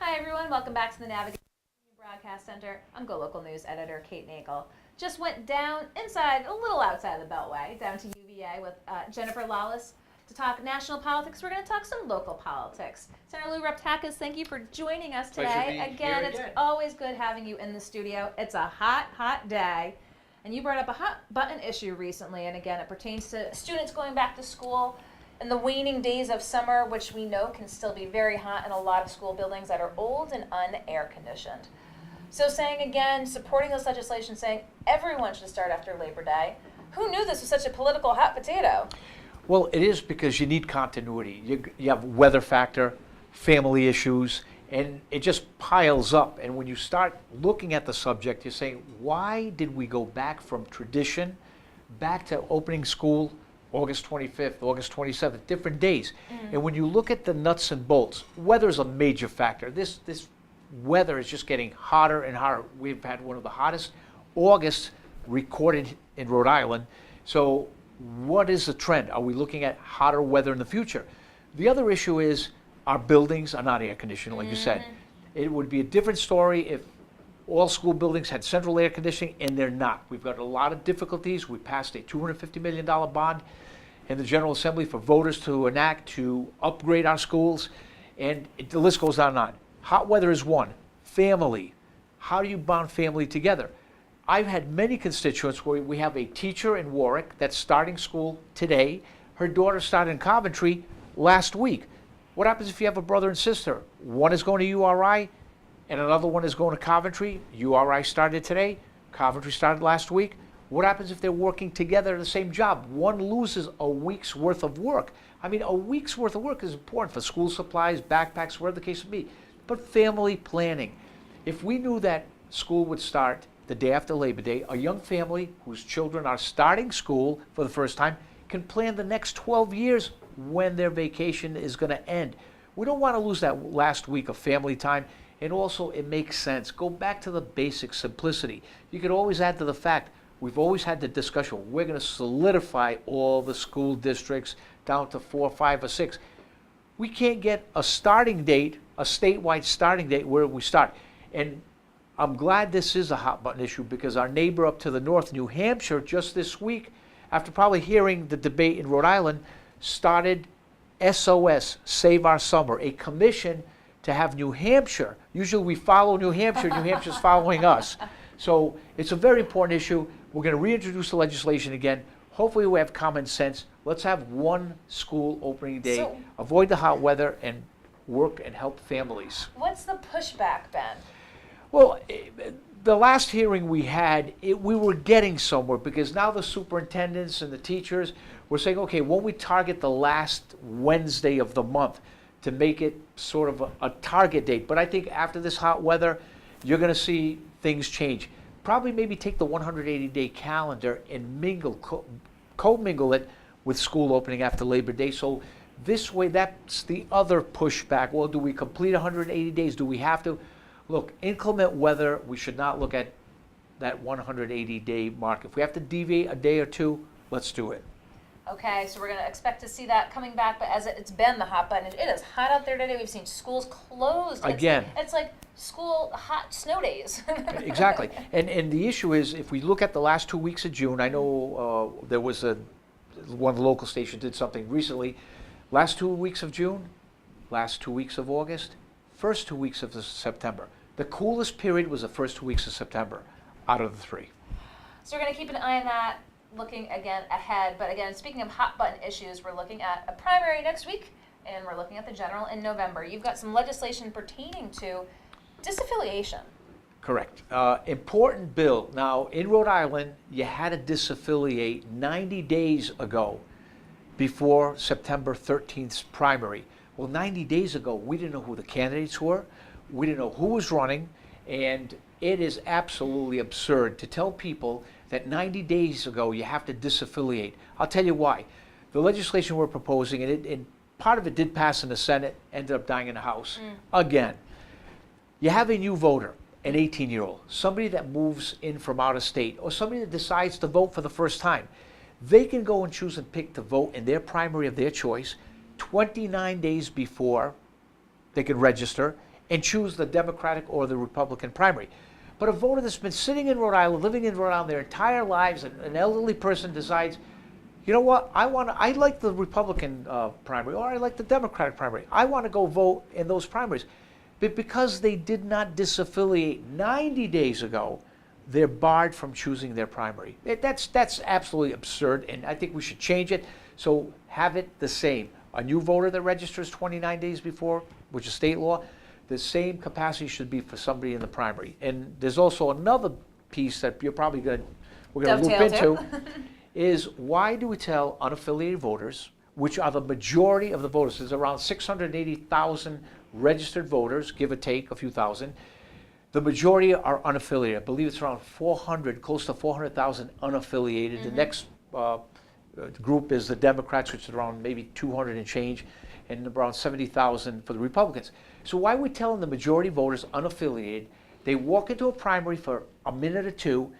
Hi everyone, welcome back to the Navigation Broadcast Center. I'm GoLocal News Editor Kate Nagel. Just went down inside, a little outside of the Beltway, down to UVA with Jennifer Lawless to talk national politics. We're going to talk some local politics. Sen Lou Raptakis, thank you for joining us today. Again, it's always good having you in the studio. It's a hot, hot day. And you brought up a hot button issue recently, and again, it pertains to students going back to school in the waning days of summer, which we know can still be very hot in a lot of school buildings that are old and un-air conditioned. So saying again, supporting this legislation, saying everyone should start after Labor Day. Who knew this was such a political hot potato? Well, it is because you need continuity. You have weather factor, family issues, and it just piles up. And when you start looking at the subject, you're saying, why did we go back from tradition, back to opening school August 25th, August 27th, different days? And when you look at the nuts and bolts, weather is a major factor. This weather is just getting hotter and hotter. We've had one of the hottest Augusts recorded in Rhode Island. So what is the trend? Are we looking at hotter weather in the future? The other issue is our buildings are not air conditioned, like you said. It would be a different story if all school buildings had central air conditioning, and they're not. We've got a lot of difficulties. We passed a $250 million bond in the General Assembly for voters to enact to upgrade our schools, and the list goes on and on. Hot weather is one. Family. How do you bond family together? I've had many constituents where we have a teacher in Warwick that's starting school today. Her daughter started in Coventry last week. What happens if you have a brother and sister? One is going to URI and another one is going to Coventry. URI started today. Coventry started last week. What happens if they're working together at the same job? One loses a week's worth of work. I mean, a week's worth of work is important for school supplies, backpacks, whatever the case may be. But family planning. If we knew that school would start the day after Labor Day, a young family whose children are starting school for the first time can plan the next 12 years when their vacation is going to end. We don't want to lose that last week of family time. And also, it makes sense. Go back to the basic simplicity. You could always add to the fact, we've always had the discussion, we're going to solidify all the school districts down to 4, 5, or 6. We can't get a starting date, a statewide starting date where we start. And I'm glad this is a hot button issue because our neighbor up to the north, New Hampshire, just this week, after probably hearing the debate in Rhode Island, started SOS, Save Our Summer, a commission to have New Hampshire. Usually we follow New Hampshire, New Hampshire's following us. So it's a very important issue. We're going to reintroduce the legislation again. Hopefully we have common sense. Let's have one school opening day, avoid the hot weather, and work and help families. What's the pushback, Ben? Well, the last hearing we had, we were getting somewhere because now the superintendents and the teachers were saying, okay, won't we target the last Wednesday of the month to make it sort of a target date? But I think after this hot weather, you're going to see things change. Probably maybe take the 180-day calendar and co-mingle it with school opening after Labor Day. So this way, that's the other pushback. Well, do we complete 180 days? Do we have to? Look, inclement weather, we should not look at that 180-day mark. If we have to deviate a day or two, let's do it. Okay, so we're going to expect to see that coming back, but as it's been the hot button, it is hot out there today. We've seen schools closed. Again. It's like school hot snow days. Exactly. And the issue is, if we look at the last 2 weeks of June, I know there was one of the local stations did something recently. Last 2 weeks of June, last 2 weeks of August, first 2 weeks of September. The coolest period was the first 2 weeks of September out of the three. So we're going to keep an eye on that, looking again ahead. But again, speaking of hot button issues, we're looking at a primary next week, and we're looking at the general in November. You've got some legislation pertaining to disaffiliation. Correct. Important bill. Now, in Rhode Island, you had to disaffiliate 90 days ago before September 13th's primary. Well, 90 days ago, we didn't know who the candidates were. We didn't know who was running. And it is absolutely absurd to tell people that 90 days ago you have to disaffiliate. I'll tell you why. The legislation we're proposing, and part of it did pass in the Senate, ended up dying in the House. Again, you have a new voter, an 18-year-old, somebody that moves in from out of state, or somebody that decides to vote for the first time. They can go and choose and pick to vote in their primary of their choice 29 days before they can register, and choose the Democratic or the Republican primary. But a voter that's been sitting in Rhode Island, living in Rhode Island their entire lives, an elderly person decides, you know what, I like the Republican primary, or I like the Democratic primary. I want to go vote in those primaries. But because they did not disaffiliate 90 days ago, they're barred from choosing their primary. That's absolutely absurd, and I think we should change it. So have it the same. A new voter that registers 29 days before, which is state law, the same capacity should be for somebody in the primary. And there's also another piece that we're going to loop into, is why do we tell unaffiliated voters, which are the majority of the voters, there's around 680,000 registered voters, give or take a few thousand. The majority are unaffiliated. I believe it's around 400, close to 400,000 unaffiliated. The next group is the Democrats, which is around maybe 200 and change, and around 70,000 for the Republicans. So why are we telling the majority voters unaffiliated, they walk into a primary for a minute or two,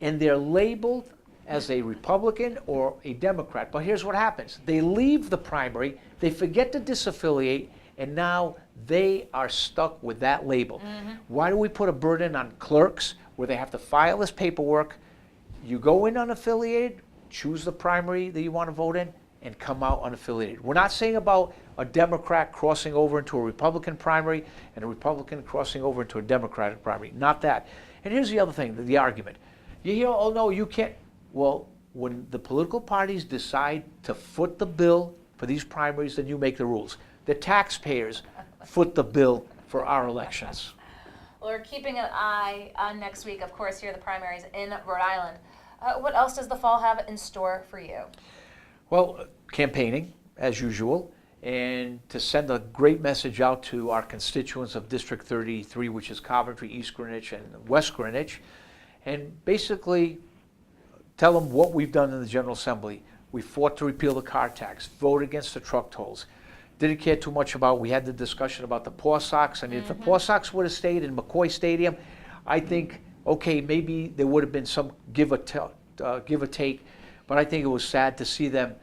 and they're labeled as a Republican or a Democrat? But here's what happens. They leave the primary, they forget to disaffiliate, and now they are stuck with that label. Why do we put a burden on clerks where they have to file this paperwork? You go in unaffiliated, choose the primary that you want to vote in, and come out unaffiliated. We're not saying about a Democrat crossing over into a Republican primary and a Republican crossing over into a Democratic primary. Not that. And here's the other thing, the argument. You hear, oh no, you can't. Well, when the political parties decide to foot the bill for these primaries, then you make the rules. The taxpayers foot the bill for our elections. Well, we're keeping an eye on next week, of course, here are the primaries in Rhode Island. What else does the fall have in store for you? Well, campaigning, as usual, and to send a great message out to our constituents of District 33, which is Coventry, East Greenwich, and West Greenwich, and basically tell them what we've done in the General Assembly. We fought to repeal the car tax, vote against the truck tolls. Didn't care too much about, we had the discussion about the Paw Sox. I mean, if the Paw Sox would have stayed in McCoy Stadium, I think, okay, maybe there would have been some give or take, but I think it was sad to see them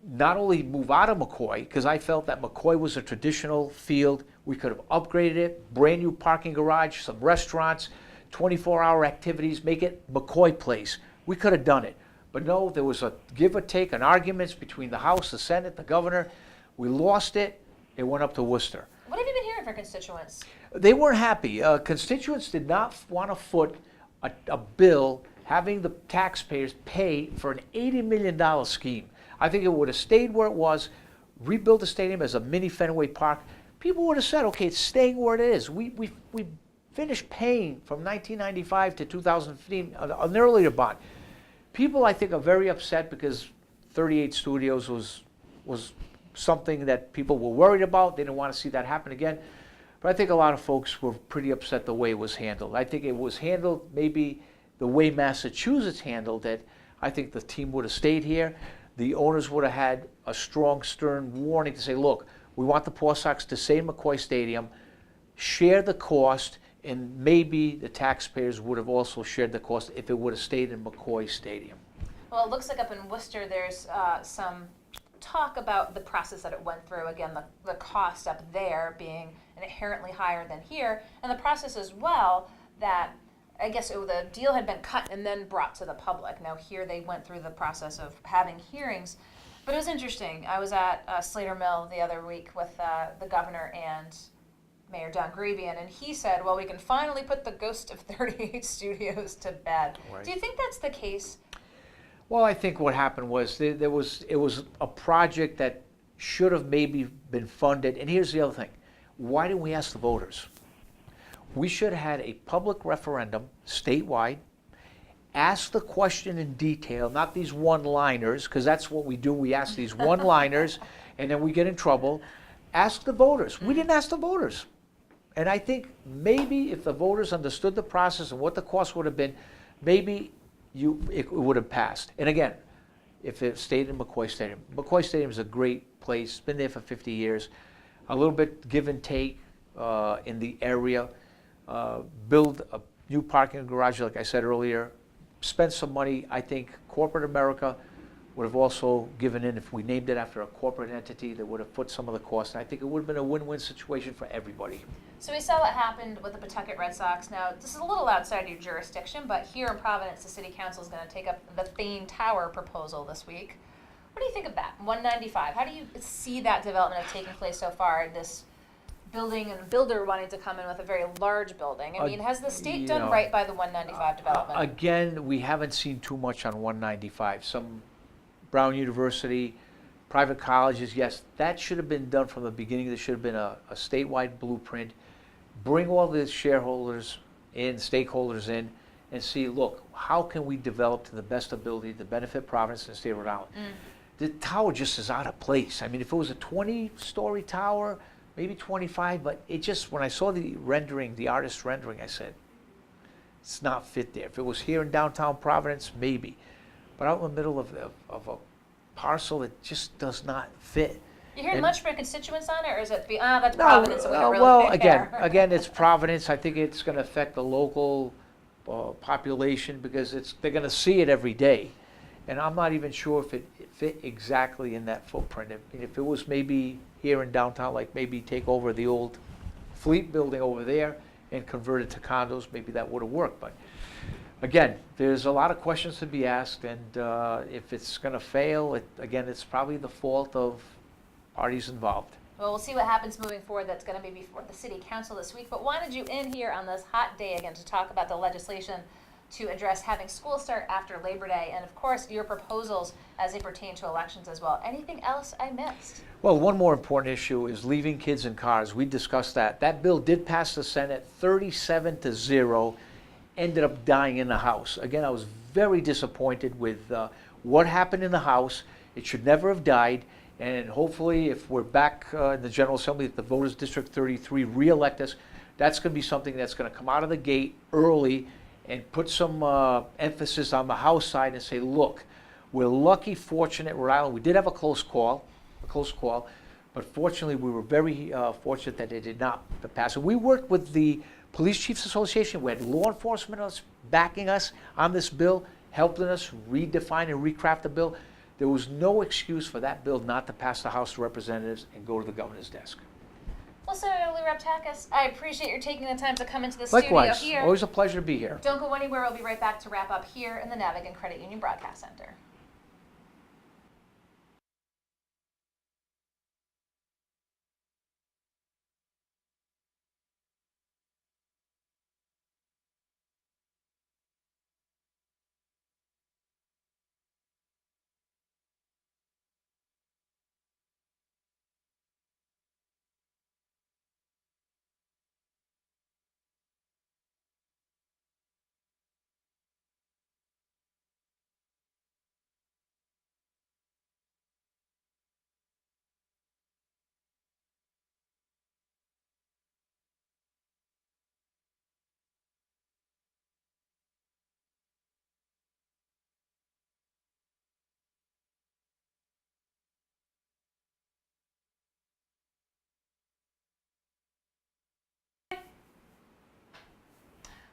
not only move out of McCoy, because I felt that McCoy was a traditional field. We could have upgraded it, brand new parking garage, some restaurants, 24-hour activities, make it McCoy Place. We could have done it. But no, there was a give or take, an arguments between the House, the Senate, the governor. We lost it. It went up to Worcester. What have you been hearing from constituents? They weren't happy. Constituents did not want to foot a bill having the taxpayers pay for an $80 million scheme. I think it would have stayed where it was, rebuild the stadium as a mini Fenway Park. People would have said, okay, it's staying where it is. We finished paying from 1995 to 2015 an earlier bond. People, I think, are very upset because 38 Studios was something that people were worried about. They didn't want to see that happen again. But I think a lot of folks were pretty upset the way it was handled. I think it was handled maybe the way Massachusetts handled it. I think the team would have stayed here. The owners would have had a strong, stern warning to say, look, we want the Paw Sox to stay in McCoy Stadium, share the cost, and maybe the taxpayers would have also shared the cost if it would have stayed in McCoy Stadium. Well, it looks like up in Worcester there's some talk about the process that it went through. Again, the cost up there being inherently higher than here, and the process as well that I guess the deal had been cut and then brought to the public. Now here they went through the process of having hearings, but it was interesting. I was at Slater Mill the other week with the governor and Mayor Don Grevian, and he said, well, we can finally put the ghost of 38 Studios to bed. Right. Do you think that's the case? Well, I think what happened was it was a project that should have maybe been funded. And here's the other thing. Why didn't we ask the voters? We should have had a public referendum statewide, ask the question in detail, not these one-liners, because that's what we do. We ask these one-liners, and then we get in trouble. Ask the voters. We didn't ask the voters. And I think maybe if the voters understood the process and what the cost would have been, maybe it would have passed. And again, if it stayed in McCoy Stadium. McCoy Stadium is a great place. It's been there for 50 years. A little bit give and take in the area. Build a new parking garage, like I said earlier. Spend some money. I think corporate America would have also given in if we named it after a corporate entity that would have put some of the costs. And I think it would have been a win-win situation for everybody. So we saw what happened with the Pawtucket Red Sox. Now, this is a little outside your jurisdiction, but here in Providence, the City Council is going to take up the Thane Tower proposal this week. What do you think of that? 195. How do you see that development have taken place so far? This building and builder wanting to come in with a very large building. I mean, has the state done right by the 195 development? Again, we haven't seen too much on 195. Some Brown University, private colleges, yes, that should have been done from the beginning. There should have been a statewide blueprint. Bring all the shareholders in, stakeholders in, and see, look, how can we develop to the best ability to benefit Providence and the state of Rhode Island? The tower just is out of place. I mean, if it was a 20-story tower, maybe 25, but it just, when I saw the rendering, the artist's rendering, I said, it's not fit there. If it was here in downtown Providence, maybe. But out in the middle of a parcel, it just does not fit. You hearing much from constituents on it, or is it, that's Providence, so we don't really well, care? again, it's Providence. I think it's going to affect the local population because they're going to see it every day. And I'm not even sure if it fit exactly in that footprint. If it was maybe here in downtown, like maybe take over the old Fleet building over there and convert it to condos, maybe that would have worked. But again, there's a lot of questions to be asked, and if it's going to fail, again, it's probably the fault of parties involved. Well, we'll see what happens moving forward. That's going to be before the City Council this week. But wanted you in here on this hot day again to talk about the legislation to address having school start after Labor Day, and of course your proposals as they pertain to elections as well. Anything else I missed? Well, one more important issue is leaving kids in cars. We discussed that. That bill did pass the Senate 37-0, ended up dying in the House. Again, I was very disappointed with what happened in the House. It should never have died, and hopefully if we're back in the General Assembly, if the voters District 33 re-elect us, that's going to be something that's going to come out of the gate early and put some emphasis on the House side and say, look, we're lucky, fortunate, Rhode Island. We did have a close call, but fortunately we were very fortunate that it did not pass. And we worked with the Police Chiefs Association. We had law enforcement backing us on this bill, helping us redefine and recraft the bill. There was no excuse for that bill not to pass the House of Representatives and go to the governor's desk. Well, Sen Lou Raptakis, I appreciate your taking the time to come into the Likewise, studio here. Always a pleasure to be here. Don't go anywhere. We'll be right back to wrap up here in the Navigant Credit Union Broadcast Center.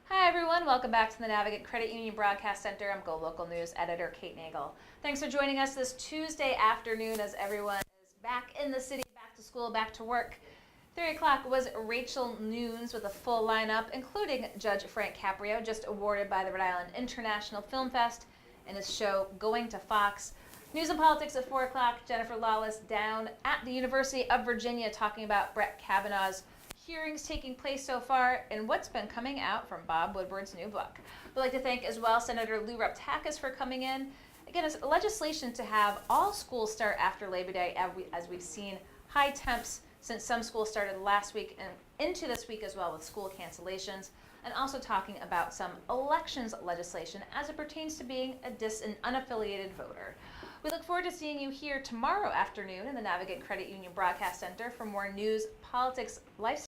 Hi everyone, welcome back to the Navigant Credit Union Broadcast Center. I'm GoLocal News editor Kate Nagel. Thanks for joining us this Tuesday afternoon as everyone is back in the city, back to school, back to work. 3 o'clock was Rachel Noons with a full lineup, including Judge Frank Caprio, just awarded by the Rhode Island International Film Fest, and his show Going to Fox. News and politics at 4 o'clock, Jennifer Lawless down at the University of Virginia talking about Brett Kavanaugh's hearings taking place so far and what's been coming out from Bob Woodward's new book. We'd like to thank as well Senator Lou Raptakis for coming in. Again, it's legislation to have all schools start after Labor Day, as we've seen high temps since some schools started last week and into this week as well with school cancellations, and also talking about some elections legislation as it pertains to being an unaffiliated voter. We look forward to seeing you here tomorrow afternoon in the Navigant Credit Union Broadcast Center for more news, politics, lifestyle,